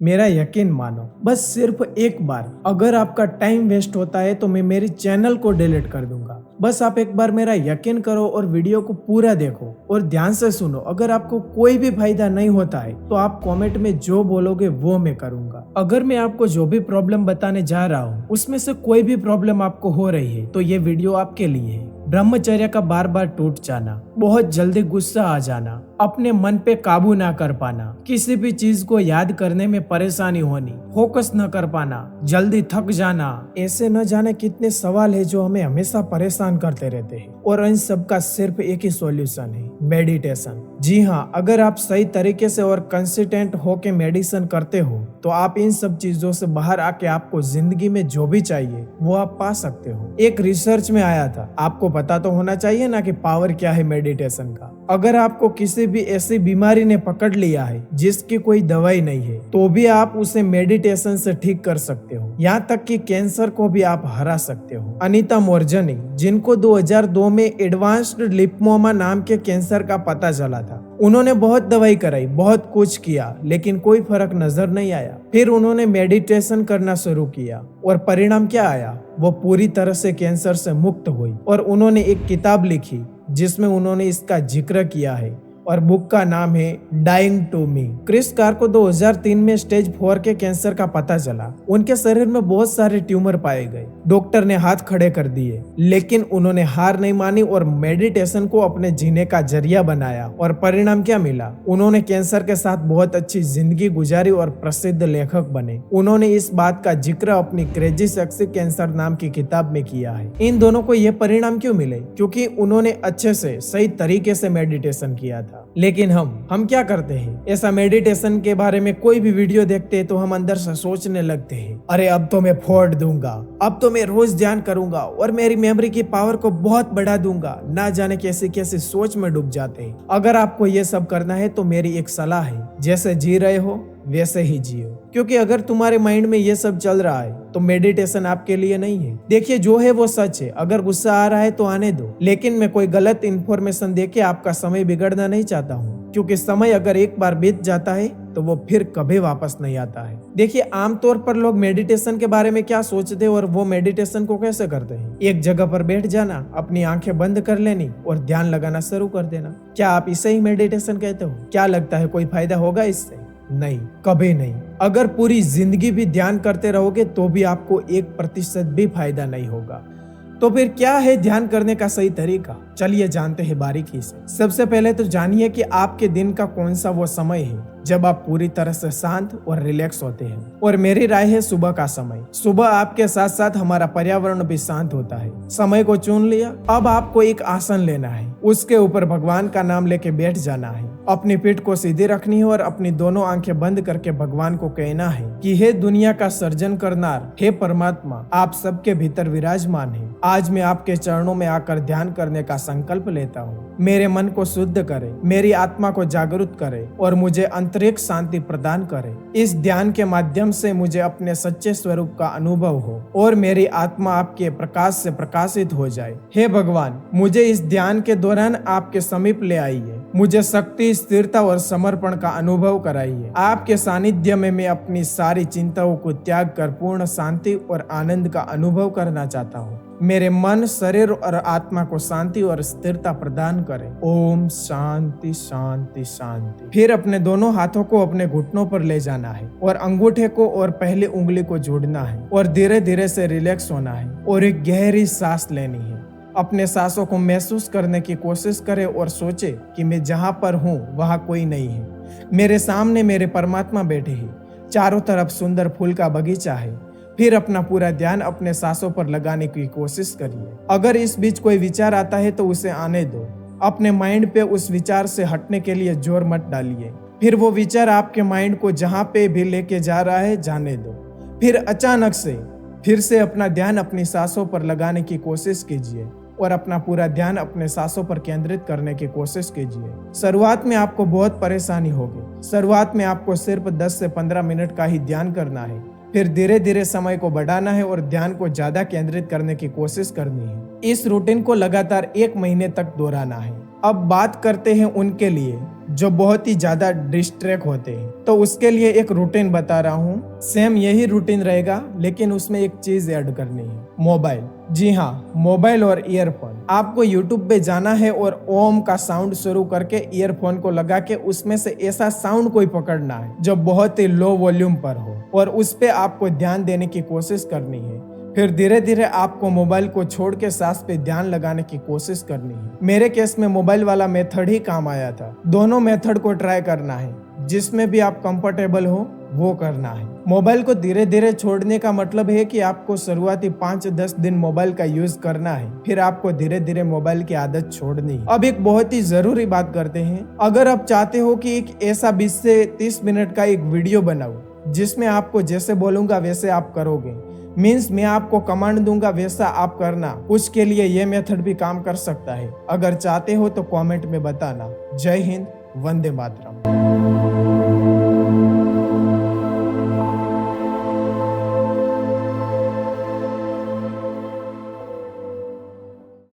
मेरा यकीन मानो, बस सिर्फ एक बार अगर आपका टाइम वेस्ट होता है तो मैं मेरी चैनल को डिलीट कर दूंगा। बस आप एक बार मेरा यकीन करो और वीडियो को पूरा देखो और ध्यान से सुनो। अगर आपको कोई भी फायदा नहीं होता है तो आप कमेंट में जो बोलोगे वो मैं करूंगा। अगर मैं आपको जो भी प्रॉब्लम बताने जा रहा हूँ उसमें से कोई भी प्रॉब्लम आपको हो रही है तो ये वीडियो आपके लिए है। ब्रह्मचर्य का बार बार टूट जाना, बहुत जल्दी गुस्सा आ जाना, अपने मन पे काबू ना कर पाना, किसी भी चीज को याद करने में परेशानी होनी, फोकस न कर पाना, जल्दी थक जाना, ऐसे न जाने कितने सवाल है जो हमें हमेशा परेशान करते रहते हैं। और इन सब का सिर्फ एक ही सॉल्यूशन है, मेडिटेशन। जी हाँ, अगर आप सही तरीके से और कंसिस्टेंट होके मेडिटेशन करते हो तो आप इन सब चीजों से बाहर आके आपको जिंदगी में जो भी चाहिए वो आप पा सकते हो। एक रिसर्च में आया था, आपको पता तो होना चाहिए ना कि पावर क्या है मेडिटेशन का। अगर आपको किसी भी ऐसी बीमारी ने पकड़ लिया है जिसकी कोई दवाई नहीं है तो भी आप उसे मेडिटेशन से ठीक कर सकते हो। यहाँ तक कि कैंसर को भी आप हरा सकते हो। अनीता मोरजनी, जिनको 2002 में एडवांस्ड लिम्फोमा नाम के कैंसर का पता चला था, उन्होंने बहुत दवाई कराई, बहुत कुछ किया, लेकिन कोई फर्क नजर नहीं आया। फिर उन्होंने मेडिटेशन करना शुरू किया और परिणाम क्या आया, वो पूरी तरह से कैंसर से मुक्त हुई। और उन्होंने एक किताब लिखी जिसमें उन्होंने इसका जिक्र किया है और बुक का नाम है डाइंग टू मी। क्रिस कार को 2003 में स्टेज 4 के कैंसर का पता चला। उनके शरीर में बहुत सारे ट्यूमर पाए गए। डॉक्टर ने हाथ खड़े कर दिए, लेकिन उन्होंने हार नहीं मानी और मेडिटेशन को अपने जीने का जरिया बनाया। और परिणाम क्या मिला, उन्होंने कैंसर के साथ बहुत अच्छी जिंदगी गुजारी और प्रसिद्ध लेखक बने। उन्होंने इस बात का जिक्र अपनी क्रेजी सेक्सी कैंसर नाम की किताब में किया है। इन दोनों को ये परिणाम क्यों मिले, क्योंकि उन्होंने अच्छे से सही तरीके से मेडिटेशन किया था। लेकिन हम क्या करते हैं, ऐसा मेडिटेशन के बारे में कोई भी वीडियो देखते हैं तो हम अंदर से सोचने लगते हैं, अरे अब तो मैं फोड़ दूंगा, अब तो मैं रोज ध्यान करूंगा और मेरी मेमोरी की पावर को बहुत बढ़ा दूंगा। ना जाने कैसी कैसी सोच में डूब जाते हैं। अगर आपको ये सब करना है तो मेरी एक सलाह है, जैसे जी रहे हो वैसे ही जियो। क्योंकि अगर तुम्हारे माइंड में ये सब चल रहा है तो मेडिटेशन आपके लिए नहीं है। देखिए, जो है वो सच है। अगर गुस्सा आ रहा है तो आने दो, लेकिन मैं कोई गलत इन्फॉर्मेशन देके आपका समय बिगड़ना नहीं चाहता हूँ, क्योंकि समय अगर एक बार बीत जाता है तो वो फिर कभी वापस नहीं आता है। देखिए, आमतौर पर लोग मेडिटेशन के बारे में क्या सोचते हैं और वो मेडिटेशन को कैसे करते हैं। एक जगह पर बैठ जाना, अपनी आंखें बंद कर लेनी और ध्यान लगाना शुरू कर देना। क्या आप इसे ही मेडिटेशन कहते हो? क्या लगता है कोई फायदा होगा इससे? नहीं, कभी नहीं। अगर पूरी जिंदगी भी ध्यान करते रहोगे तो भी आपको 1% भी फायदा नहीं होगा। तो फिर क्या है ध्यान करने का सही तरीका? चलिए जानते हैं बारीकी से। सबसे पहले तो जानिए कि आपके दिन का कौन सा वो समय है जब आप पूरी तरह से शांत और रिलैक्स होते हैं। और मेरी राय है सुबह का समय। सुबह आपके साथ साथ हमारा पर्यावरण भी शांत होता है। समय को चुन लिया, अब आपको एक आसन लेना है, उसके ऊपर भगवान का नाम लेके बैठ जाना है। अपनी पीठ को सीधी रखनी है और अपनी दोनों आंखें बंद करके भगवान को कहना है कि हे दुनिया का सर्जन करनार, हे परमात्मा, आप सबके भीतर विराजमान है। आज मैं आपके चरणों में आकर ध्यान करने का संकल्प लेता हूँ। मेरे मन को शुद्ध करे, मेरी आत्मा को जागरूक करे और मुझे आंतरिक शांति प्रदान करे। इस ध्यान के माध्यम से मुझे अपने सच्चे स्वरूप का अनुभव हो और मेरी आत्मा आपके प्रकाश से प्रकाशित हो जाए। हे भगवान, मुझे इस ध्यान के दौरान आपके समीप ले आइए। मुझे शक्ति, स्थिरता और समर्पण का अनुभव कराइए। आपके सानिध्य में मैं अपनी सारी चिंताओं को त्याग कर पूर्ण शांति और आनंद का अनुभव करना चाहता हूँ। मेरे मन, शरीर और आत्मा को शांति और स्थिरता प्रदान करें। ओम शांति शांति शांति। फिर अपने दोनों हाथों को अपने घुटनों पर ले जाना है और अंगूठे को और पहली उंगली को जोड़ना है और धीरे धीरे से रिलैक्स होना है और एक गहरी सांस लेनी है। अपने सांसों को महसूस करने की कोशिश करें और सोचे कि मैं जहाँ पर हूँ वहाँ कोई नहीं है। मेरे सामने मेरे परमात्मा बैठे हैं। चारों तरफ सुंदर फूल का बगीचा है। फिर अपना पूरा ध्यान अपने सांसों पर लगाने की कोशिश करिए। अगर इस बीच कोई विचार आता है तो उसे आने दो। अपने माइंड पे उस विचार से हटने के लिए जोर मत डालिए। फिर वो विचार आपके माइंड को जहाँ पे भी लेके जा रहा है जाने दो। फिर अचानक से फिर से अपना ध्यान अपनी सांसों पर लगाने की कोशिश कीजिए और अपना पूरा ध्यान अपने सांसों पर केंद्रित करने की कोशिश कीजिए। शुरुआत में आपको बहुत परेशानी होगी। शुरुआत में आपको सिर्फ 10 से 15 मिनट का ही ध्यान करना है। फिर धीरे धीरे समय को बढ़ाना है और ध्यान को ज्यादा केंद्रित करने की कोशिश करनी है। इस रूटीन को लगातार 1 महीने तक दोहराना है। अब बात करते हैं उनके लिए जो बहुत ही ज्यादा डिस्ट्रैक्ट होते हैं। तो उसके लिए एक रूटीन बता रहा हूँ। सेम यही रूटीन रहेगा, लेकिन उसमें एक चीज ऐड करनी है, मोबाइल। जी हाँ, मोबाइल और ईयरफोन। आपको यूट्यूब पे जाना है और ओम का साउंड शुरू करके ईयरफोन को लगा के उसमें से ऐसा साउंड कोई पकड़ना है जो बहुत ही लो वॉल्यूम पर हो और उस पे आपको ध्यान देने की कोशिश करनी है। फिर धीरे धीरे आपको मोबाइल को छोड़ के सांस पे ध्यान लगाने की कोशिश करनी है। मेरे केस में मोबाइल वाला मेथड ही काम आया था। दोनों मेथड को ट्राई करना है, जिसमें भी आप कंफर्टेबल हो वो करना है। मोबाइल को धीरे धीरे छोड़ने का मतलब है कि आपको शुरुआती 5-10 दिन मोबाइल का यूज करना है, फिर आपको धीरे धीरे मोबाइल की आदत छोड़नी है। अब एक बहुत ही जरूरी बात करते हैं। अगर आप चाहते हो कि एक ऐसा 20 से 30 मिनट का एक वीडियो बनाऊं जिसमें आपको जैसे बोलूंगा वैसे आप करोगे, मीन्स मैं आपको कमांड दूंगा वैसा आप करना, उसके लिए ये मेथड भी काम कर सकता है। अगर चाहते हो तो कमेंट में बताना। जय हिंद, वंदे मातरम।